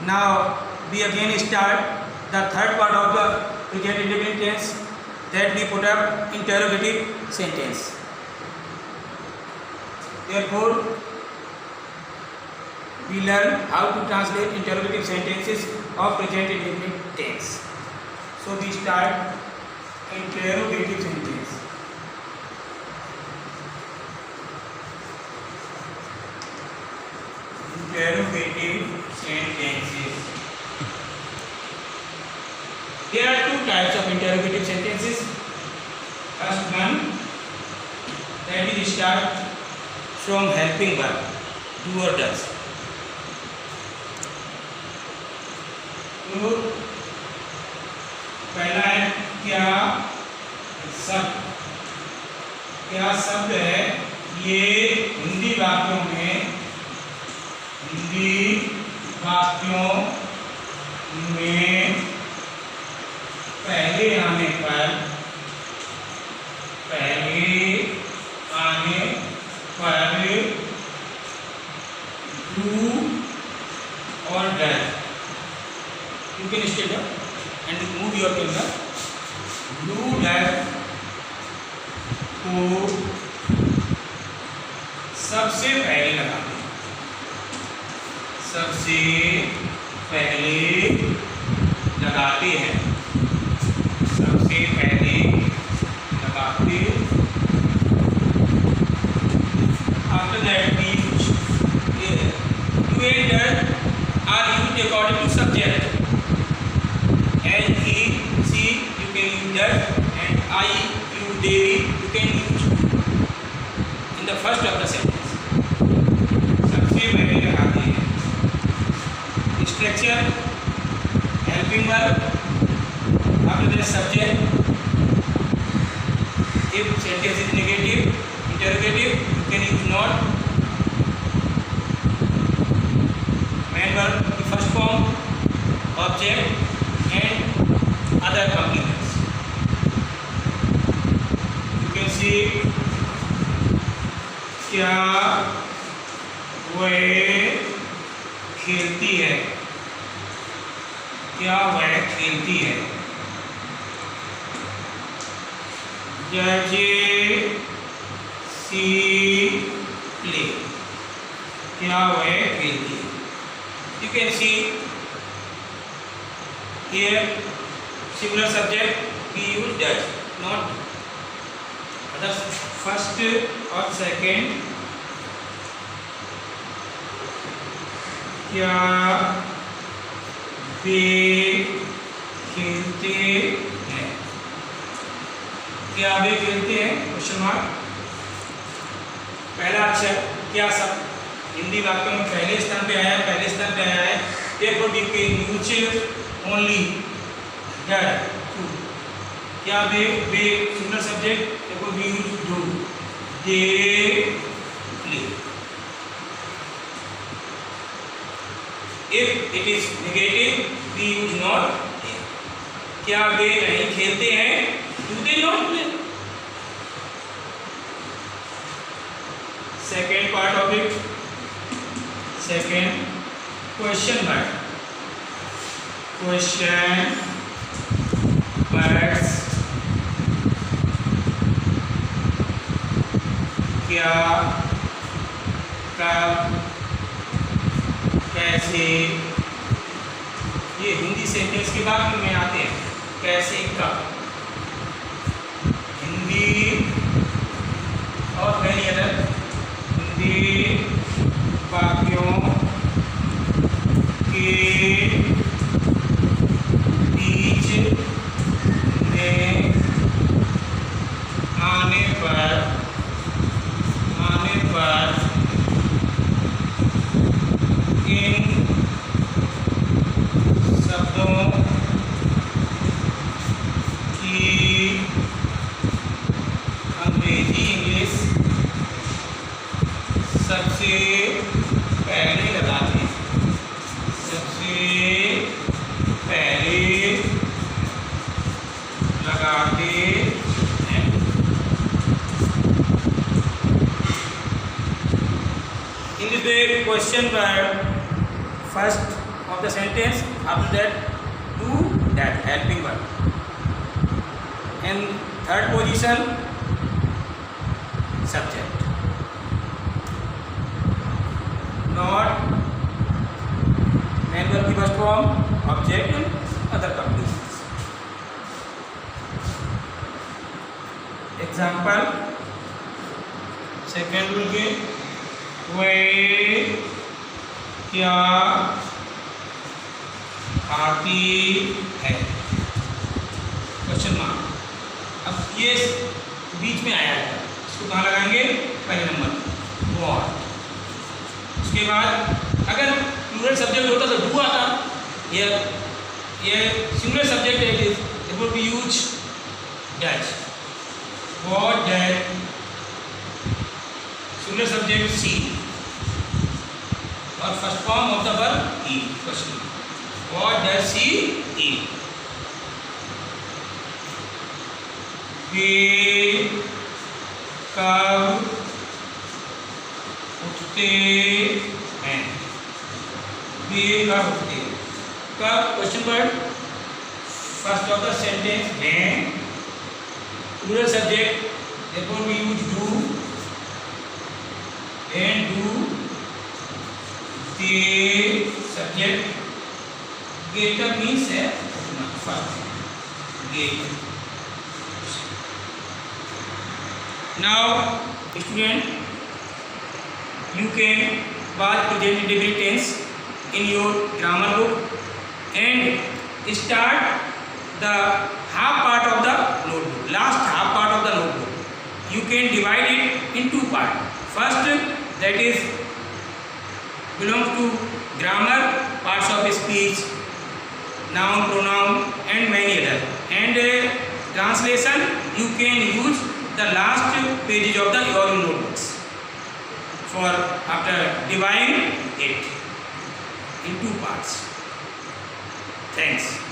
Now we again start the third part of the present indefinite tense, that we put up interrogative sentence. Therefore, we learn how to translate interrogative sentences of present indefinite tense. So we start interrogative sentence. Interrogative sentences. There are two types of interrogative sentences. First one, that is start from helping verb, do or does. तो पहला है क्या शब्द, क्या शब्द है, ये हिंदी वाक्यों में पहले आने पर डू और does. You can stand up and move your camera. Do that को सबसे पहले लगाते हैं, सबसे पहले लगाते हैं, सबसे पहले लगाते. After that we use do and does are used according to subject. As he, she, you can use that, and I, you, they, you can use in the first of the sentence. सबसे पहले लगाते हैं. Structure, helping verb, after the subject. If sentence is negative, interrogative, you can use not. Main verb की first form, object and other complements. You can see क्या वह खेलती है, क्या वह खेलती है. Does she play, क्या वह खेलती है. You can see here similar subject we use does, not other first or second. क्या वे खेलते हैं, क्या वे खेलते हैं, क्वेश्चन मार्क. पहला अक्षर क्या सब हिंदी वाक्यों में पहले स्थान पे आया है. therefore we can use only that. क्या वे सिंगल सब्जेक्ट, देखो we use do, they play. If it is negative we use not. क्या वे नहीं खेलते हैं, do they not play. Second part of it, second question mark. Question words, क्या, कब, कैसे. ये हिंदी सेंटेंस के बाद में आते हैं. कैसे, कब, हिंदी और मेनी अदर हिंदी वाक्यों के बीच में आने पर इन शब्दों की अंग्रेजी इंग्लिश सबसे पहले लगाते हैं, सबसे पहले लगाते हैं. In the question verb, first of the sentence. After that, do that helping verb. And third position, subject. Not main verb की first form, object and other completions. Example, second will be वे क्या खाती है, question mark. अब ये बीच में आया है, इसको कहाँ लगाएंगे? पहले नंबर वॉट. उसके बाद अगर प्लूरल सब्जेक्ट होता तो डू आता. ये सिंगुलर सब्जेक्ट है, it would be use does. What does singular subject she और first form of the verb eat. Question what does she eat. वे कब उठते हैं. वे कब उठते हैं. कब question word first of the sentence when. Plural subject therefore we use do and do. The subject get up means है first get. Now student, you can watch present indefinite tense in your grammar book and start the half part of the notebook. Last half part of the notebook you can divide it in two parts. First, that is belongs to grammar, parts of speech, noun, pronoun and many other. And translation you can use the last pages of the your notebooks for after dividing it in two parts. Thanks.